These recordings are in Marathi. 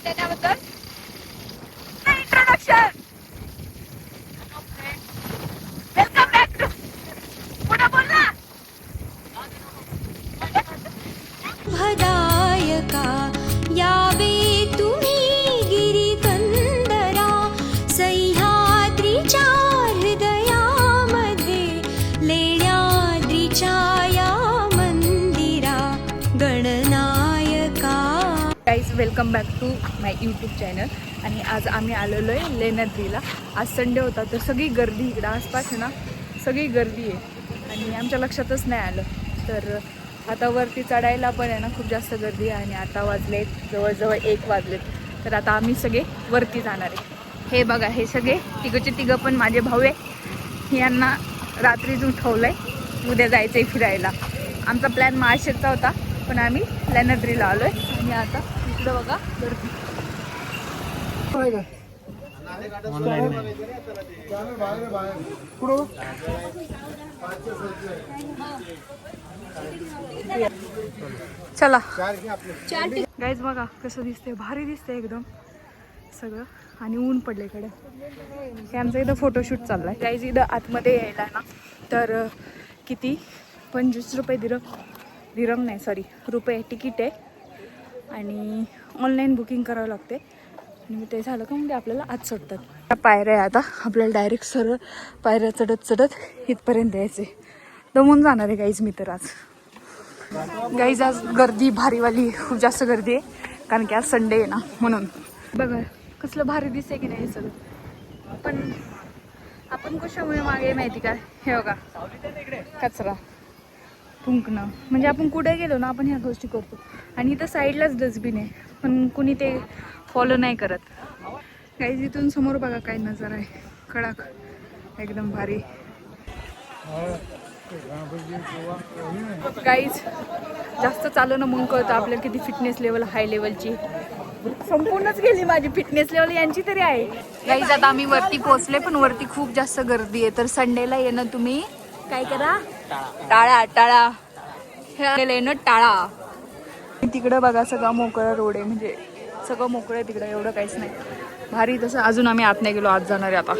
देण्याबद्दल. इंट्रोडक्शन. Welcome back to. पुढे बोल ना. भदायका यावे तुम्ही गिरिकंदरा सह्याद्रीच्या हृदयामध्ये लेण्याद्रीच्या या मंदिरा गणनायका. Guys welcome back to my YouTube channel. आणि आज आम्ही आलेलो आहे लेण्याद्रीला. आज संडे होता तर सगळी गर्दी इकडं आसपास आहे ना, सगळी गर्दी आहे आणि आमच्या लक्षातच नाही आलं. तर आता वरती चढायला पण आहे ना खूप जास्त गर्दी आहे. आणि आता वाजलेत जवळजवळ 1 वाजलेत. तर आता आम्ही सगळे वरती जाणार आहे. हे बघा, हे सगळे तिघं पण माझे भाऊ आहे. यांना रात्रीच उठवलं आहे, उद्या जायचं आहे फिरायला. आमचा प्लॅन माळशेजचा होता पण आम्ही लेण्याद्रीला आलो आहे. आणि आता इकडं बघा गर्दी. चला गाईज, बघा कसं दिसतंय, भारी दिसतंय एकदम सगळं. आणि ऊन पडले इकडे. हे आमचं इथं फोटोशूट चाललाय. गाईज इथं आतमध्ये यायला ना तर किती 25 रुपये दिरम नाही सॉरी रुपये तिकीट आहे. आणि ऑनलाईन बुकिंग करावं लागते. आणि ते झालं का म्हणजे आपल्याला आत सोडतात. त्या पायऱ्या आहे, आता आपल्याला डायरेक्ट सरळ पायऱ्या चढत इथपर्यंत यायचे. दमून जाणार आहे गाईज मी तर आज. गाईज आज गर्दी भारीवाली, खूप जास्त गर्दी आहे कारण की आज संडे आहे ना म्हणून. बघा कसलं भारी दिसतंय की नाही सगळं. पण आपण कशामुळे मागे माहिती का, हे बघा कचरा थुंकणं. म्हणजे आपण कुठे गेलो ना आपण ह्या गोष्टी करतो. आणि इथं साईडलाच डस्टबिन आहे पण कुणी ते फॉलो नाही करत. गाईज इथून समोर बघा काय नजारा आहे, कडक एकदम भारी. गाईज जास्त चालवणं मग कळतं आपल्याला किती फिटनेस लेवल हाय लेवलची. संपूर्णच गेली माझी फिटनेस लेवल, यांची तरी आहे. गाईज आता आम्ही वरती पोहोचले पण वरती खूप जास्त गर्दी आहे. तर संडेला येणं तुम्ही काय करा, टाळा हे येणं टाळा. तिकडं बघा सगळं मोकळा रोड आहे, म्हणजे सगळं मोकळं आहे तिकडं, एवढं काहीच नाही भारी. तसं अजून आम्ही आत नाही गेलो, आत जाणार आहे आता.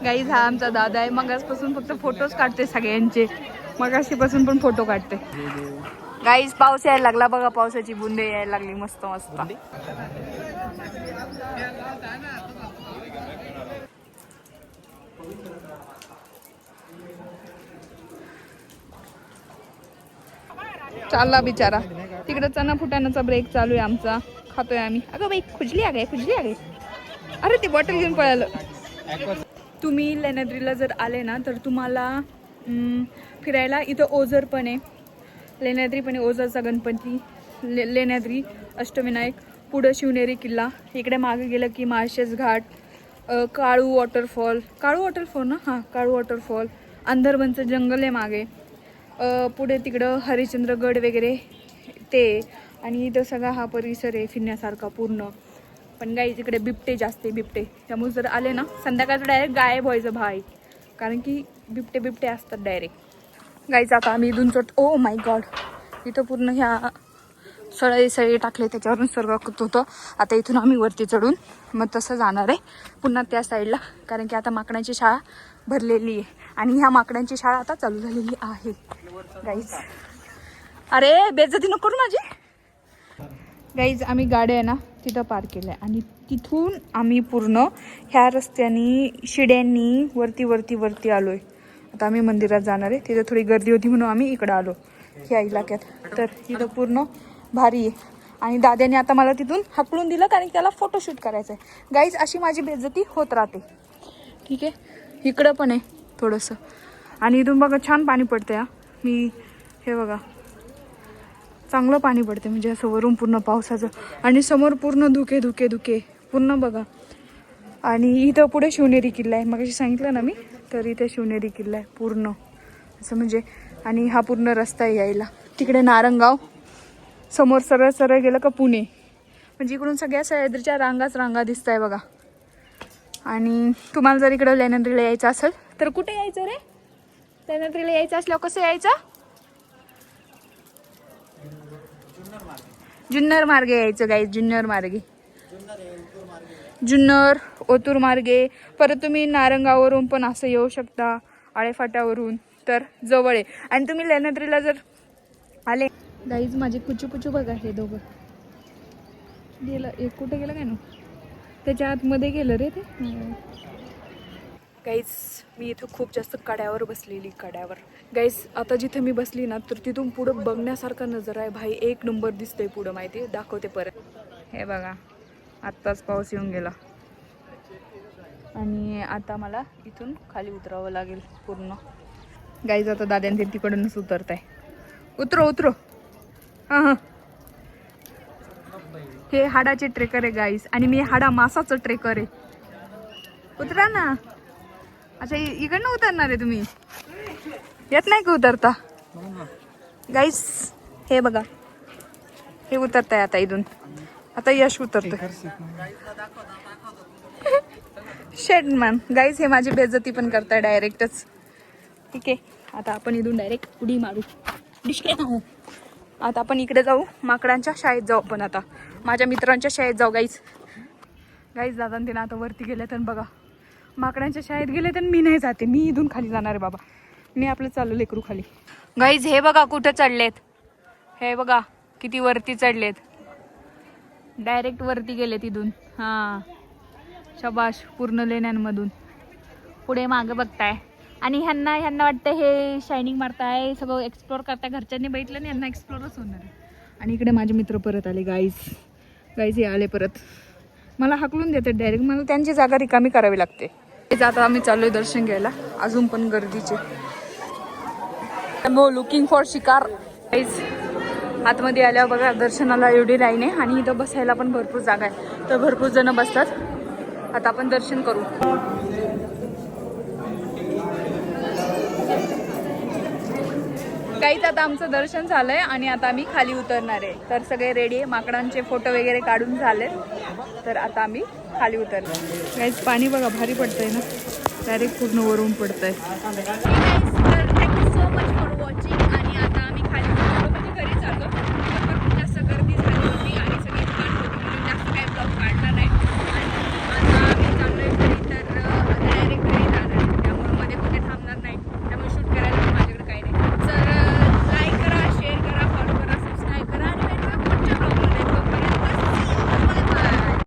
गाईज हा आमचा दादा आहे, मगासपासून फक्त फोटोज काढते सगळ्यांचे. मगाशीपासून पण फोटो काढते. गाईज पाऊस यायला लागला बघा, पावसाची बुंदे यायला लागली मस्त मस्त. चालला बिचारा तिकडे. चना फुटाण्याचा ब्रेक चालू आहे आमचा, खातोय आम्ही. अगं बाई खुजली आ गई. अरे ते बॉटल घेऊन पळालं. तुम्ही लेण्याद्रीला जर आले ना तर तुम्हाला फिरायला इथं ओझर पण आहे, लेण्याद्री पण आहे. ओझरचा गणपती, लेण्याद्री अष्टविनायक, पुढं शिवनेरी किल्ला. इकडे मागे गेलं की माळशेज घाट, काळू वॉटरफॉल ना, हां काळू वॉटरफॉल, अंधरवनचं जंगल आहे मागे. पुढे तिकडं हरिश्चंद्रगड वगैरे ते. आणि इथं सगळा हा परिसर आहे फिरण्यासारखा पूर्ण. पण गाई तिकडे बिबटे जास्त आहे, बिबटे. त्यामुळे जर आले ना संध्याकाळचं डायरेक्ट गायब व्हायचं भाई, कारण की बिबटे असतात डायरेक्ट. गाईच आता आम्ही इथून ओ माय गॉड, इथं पूर्ण ह्या सळई टाकले त्याच्यावरून सर्व होतं. आता इथून आम्ही वरती चढून मग तसं जाणार आहे पुन्हा त्या साईडला, कारण की आता माकडांची शाळा भरलेली आहे. आणि ह्या माकडांची शाळा आता चालू झालेली आहे गाईज. अरे बेइज्जती नको करू माझी. गाईज आम्ही गाड्या आहे ना तिथं पार्क केल्या आणि तिथून आम्ही पूर्ण ह्या रस्त्यानी शिड्यांनी वरती आलोय. आता आम्ही मंदिरात जाणार आहे, तिथं थोडी गर्दी होती म्हणून आम्ही इकडं आलो ह्या इलाक्यात. तर तिथं पूर्ण भारी आहे. आणि दादाने आता मला तिथून हाकलून दिलं कारण त्याला फोटोशूट करायचं आहे. गाईज अशी माझी बेइज्जती होत राहते, ठीक आहे. इकडं पण आहे थोडंसं. आणि इथून बघा छान पाणी पडतं या. मी हे बघा चांगलं पाणी पडते, म्हणजे असं वरून पूर्ण पावसाचं. आणि समोर पूर्ण धुके पूर्ण बघा. आणि इथं पुढे शिवनेरी किल्ला आहे, मग सांगितलं ना मी, तर इथे शिवनेरी किल्ला आहे पूर्ण असं म्हणजे. आणि हा पूर्ण रस्ता आहे यायला. तिकडे नारंगाव, समोर सरळ गेलं का पुणे. म्हणजे इकडून सगळ्या सह्याद्रीच्या रांगा दिसत आहे बघा. आणि तुम्हाला जर इकडं लेण्याद्रीला यायचं असेल तर कुठे यायचं रे? लेण्याद्रीला यायचं असल्यावर कसं यायचं? जुन्नर मार्गे यायचं गाईज, जुन्नर मार्गे. जुन्नर ओतूर मार्गे, परत तुम्ही नारंगावरून पण असं येऊ शकता, आळेफाट्यावरून, तर जवळ आहे. आणि तुम्ही लेण्याद्रीला जर आले, गाईज माझे कुचू पुचू बघा, हे दोघं गेलं, एक कुठे गेलं काय ना, त्याच्या आतमध्ये गेलं रे ते. गाईज मी इथं खूप जास्त कड्यावर बसलेली, कड्यावर. गाईज आता जिथे मी बसली ना, तर तिथून पुढं बघण्यासारखा नजर आहे भाई, एक नंबर दिसतोय पुढं, माहिती आहे, दाखवते परत. हे बघा, आत्ताच पाऊस येऊन गेला आणि आता मला इथून खाली उतरावं लागेल पूर्ण. गाईज आता दाद्याने ते तिकडूनच उतरत आहे. उतरो उतरो. हां हां, हे हाडाचे ट्रेकर आहे गाईज, आणि मी हाडा मासाचं ट्रेकर आहे. उतरा ना. अच्छा इकडनं उतरणार आहे तुम्ही, येत नाही का उतरता गाईज? हे बघा, हे उतरताय आता इथून. आता यश उतरतोय. शेट मॅन गाईज, हे माझी बेइज्जती पण करताय डायरेक्टच. ठीक आहे, आता आपण इथून डायरेक्ट उडी मारू. आता आपण इकडे जाऊ, माकडांच्या शाळेत जाऊ. पण आता माझ्या मित्रांच्या शाळेत जाऊ गाईज. गाईज दादा ते ना आता वरती गेले, तर बघा माकडांच्या शाळेत गेले, तर मी नाही जाते, मी इथून खाली जाणार आहे बाबा. मी आपलं चालू लेकरू खाली. गाईज हे बघा कुठं चढलेत, हे बघा किती वरती चढलेत, डायरेक्ट वरती गेले तिथून. हां शबाश, पूर्ण लेण्यांमधून पुढे मागं बघताय. आणि ह्यांना वाटतं हे शायनिंग मारताय, सगळं एक्सप्लोर करताय. घरच्यांनी बघितलं नाही, यांना एक्सप्लोरच होणार आहे. आणि इकडे माझे मित्र परत आले गाईज. गाईज हे आले परत, मला हाकलून देते डायरेक्ट, मला त्यांची जागा रिकामी करावी लागते. आता आम्ही चाललोय दर्शन घ्यायला, अजून पण गर्दीचे. लुकिंग फॉर शिकार. गाईज आतमध्ये आल्यावर बघा दर्शनाला एवढी लाईन आहे, आणि इथं बसायला पण भरपूर जागा आहे, तर भरपूर जण बसतात. आता आपण दर्शन करू. काहीच आता आमचं दर्शन झालंय आणि आता आम्ही खाली उतरणार आहे. तर सगळे रेडी आहे, माकडांचे फोटो वगैरे काढून झाले, तर आता आम्ही खाली उतरलो. काहीच पाणी बघा भारी पडतंय ना, डायरेक्ट पूर्ण वरून पडतंय.